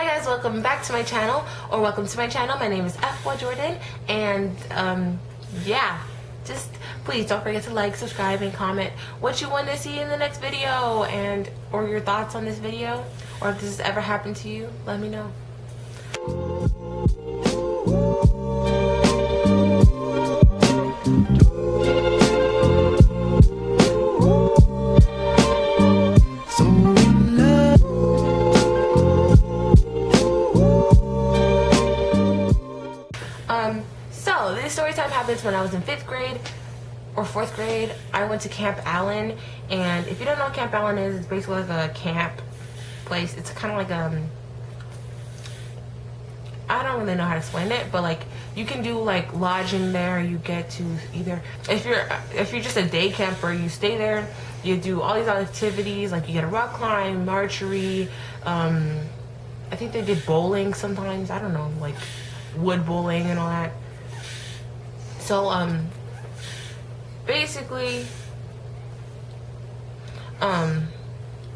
Hi guys, welcome back to my channel, or welcome to my channel. My name is F1 Jordan, and yeah, just please don't forget to like, subscribe, and comment what you want to see in the next video, and or your thoughts on this video, or if this has ever happened to you, let me know. So this story time happens when I was in 5th grade or 4th grade. I went to Camp Allen, and if you don't know what Camp Allen is, it's basically like a camp place. It's kind of like I don't really know how to explain it, but like you can do like lodging there. You get to either, if you're just a day camper, you stay there, you do all these other activities, like you get a rock climb, archery, I think they did bowling sometimes, I don't know, like wood bowling and all that. So basically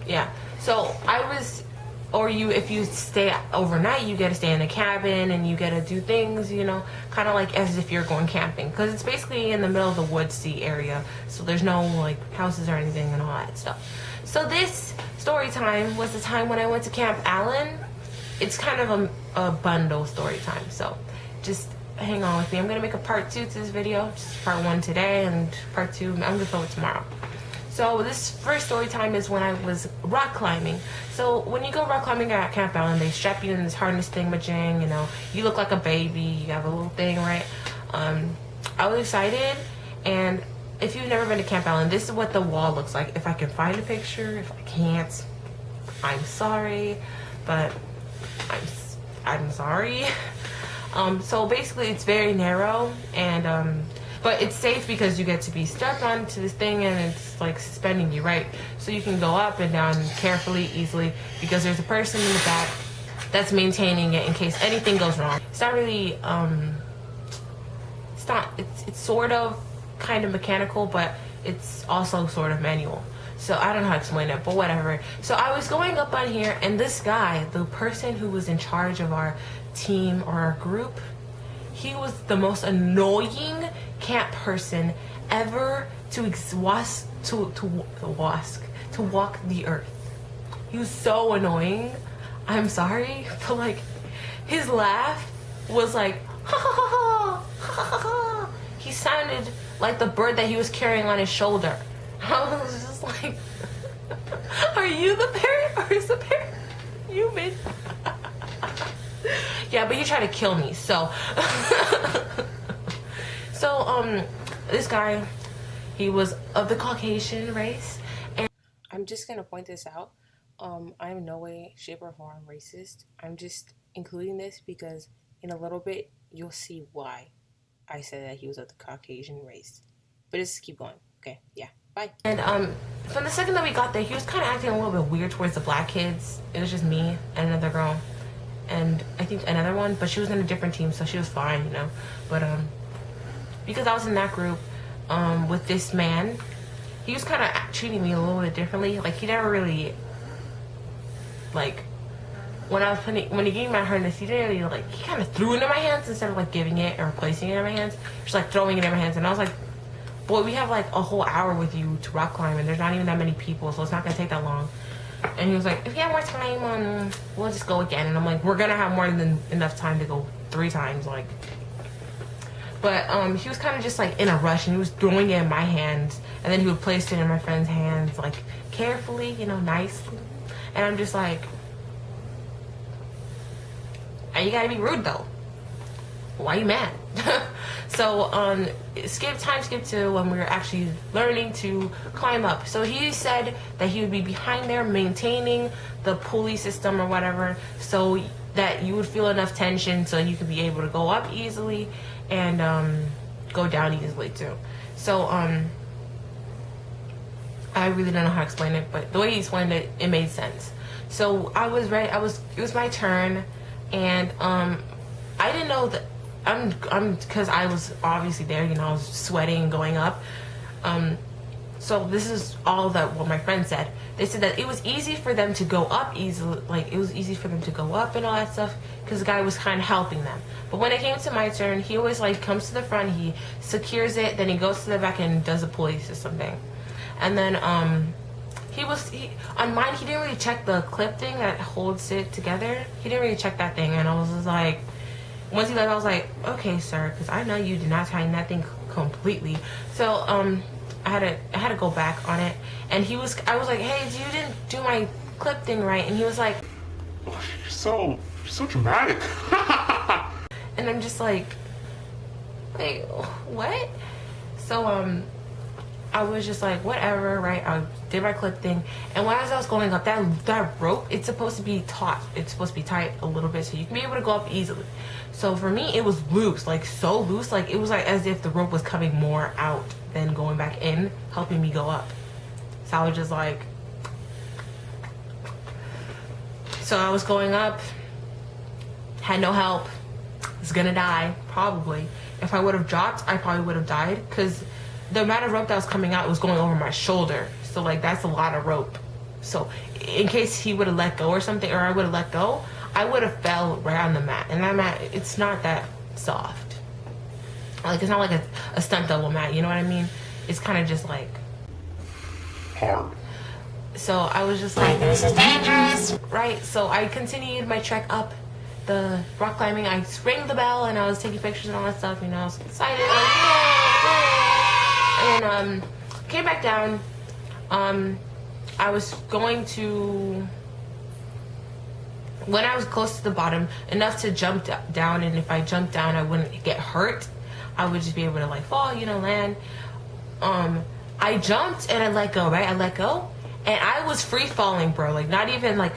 yeah, so I was, or if you stay overnight, you get to stay in a cabin and you get to do things, you know, kind of like as if you're going camping, because it's basically in the middle of the woodsy area, so there's no like houses or anything and all that stuff. So this story time was the time when I went to Camp Allen. It's kind of a bundle story time, so just hang on with me. I'm gonna make a part 2 to this video, just part 1 today and part 2 I'm gonna film it tomorrow. So this first story time is when I was rock climbing. So when you go rock climbing at Camp Allen, they strap you in this harness thingamajig, you know, you look like a baby, you have a little thing, right? I was excited, and if you've never been to Camp Allen, this is what the wall looks like. If I can find a picture, if I can't, I'm sorry, but I'm sorry. So basically it's very narrow, and but it's safe because you get to be strapped onto this thing and it's like suspending you, right? So you can go up and down carefully, easily, because there's a person in the back that's maintaining it in case anything goes wrong. It's not really it's sort of kind of mechanical, but it's also sort of manual. So I don't know how to explain it, but whatever. So I was going up on here, and this guy, the person who was in charge of our team or our group, he was the most annoying camp person ever to walk the earth. He was so annoying. I'm sorry, but like his laugh was like ha ha ha ha ha ha. He sounded like the bird that he was carrying on his shoulder. I was just like, are you the parrot or is the parrot human? Yeah, but he tried to kill me, so this guy, he was of the Caucasian race, and I'm just gonna point this out. I'm in no way, shape, or form racist. I'm just including this because in a little bit you'll see why I said that he was of the Caucasian race. But just keep going, okay? Yeah, bye. And from the second that we got there, he was kind of acting a little bit weird towards the black kids. It was just me and another girl, and I think another one, but she was in a different team, so she was fine, you know. But because I was in that group with this man, he was kind of treating me a little bit differently. Like he never really, like when he gave me my harness, he didn't really, like, he kind of threw it in my hands instead of like giving it or placing it in my hands, just like throwing it in my hands. And I was like, boy, we have like a whole hour with you to rock climb, and there's not even that many people, so it's not gonna take that long. And he was like, if you have more time, we'll just go again. And I'm like, we're gonna have more than enough time to go 3 times, like. But he was kind of just like in a rush, and he was throwing it in my hands, and then he would place it in my friend's hands, like carefully, you know, nicely. And I'm just like, you gotta be rude though. Why are you mad? So skip to when we were actually learning to climb up. So he said that he would be behind there maintaining the pulley system or whatever, so that you would feel enough tension so you could be able to go up easily and go down easily too. So I really don't know how to explain it, but the way he explained it, it made sense. So I was ready. It was my turn, and I didn't know that because I was obviously there, you know, I was sweating and going up. So this is all that what my friend said. They said that it was easy for them to go up easily, like it was easy for them to go up and all that stuff because the guy was kind of helping them. But when it came to my turn, he always like comes to the front, he secures it, then he goes to the back and does a police or something. And then on mine he didn't really check the clip thing that holds it together. He didn't really check that thing, and I was just like, once he left, I was like, okay, sir, because I know you did not tighten that thing completely. So I had to go back on it, and I was like, hey, you didn't do my clip thing right, and he was like, oh, you're so dramatic. and I'm just like what? So I was just like, whatever, right? I did my clip thing, and as I was going up, that rope, it's supposed to be taut. It's supposed to be tight a little bit so you can be able to go up easily. So for me, it was loose, like so loose, like it was like as if the rope was coming more out than going back in, helping me go up. So I was just like, so I was going up, had no help, was gonna die, probably. If I would have dropped, I probably would have died, because the amount of rope that was coming out was going over my shoulder. So like that's a lot of rope. So in case he would have let go or something, or I would have let go, I would have fell right on the mat. And that mat, it's not that soft. Like it's not like a stunt double mat, you know what I mean? It's kind of just like hard. So I was just like, this is dangerous, right? So I continued my trek up the rock climbing. I rang the bell and I was taking pictures and all that stuff, you know, I was excited, like, yay, yay. And came back down. I was going to, when I was close to the bottom, enough to jump down, and if I jumped down, I wouldn't get hurt. I would just be able to like fall, you know, land. I jumped and I let go, right? I let go, and I was free falling, bro. Like not even like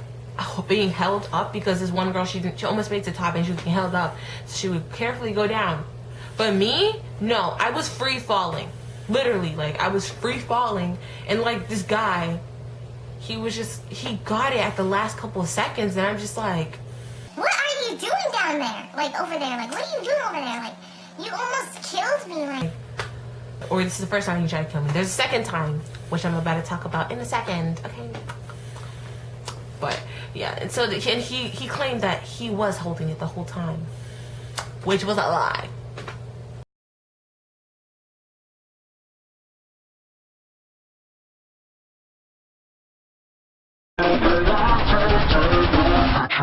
being held up, because this one girl, she almost made it to the top and she was being held up, so she would carefully go down. But me, no, I was free falling. Literally, like I was free falling, and like this guy, he got it at the last couple of seconds, and I'm just like, what are you doing down there? Like over there, like what are you doing over there? Like you almost killed me, like. Or this is the first time he tried to kill me. There's a second time, which I'm about to talk about in a second, okay? But yeah, and so he claimed that he was holding it the whole time, which was a lie. I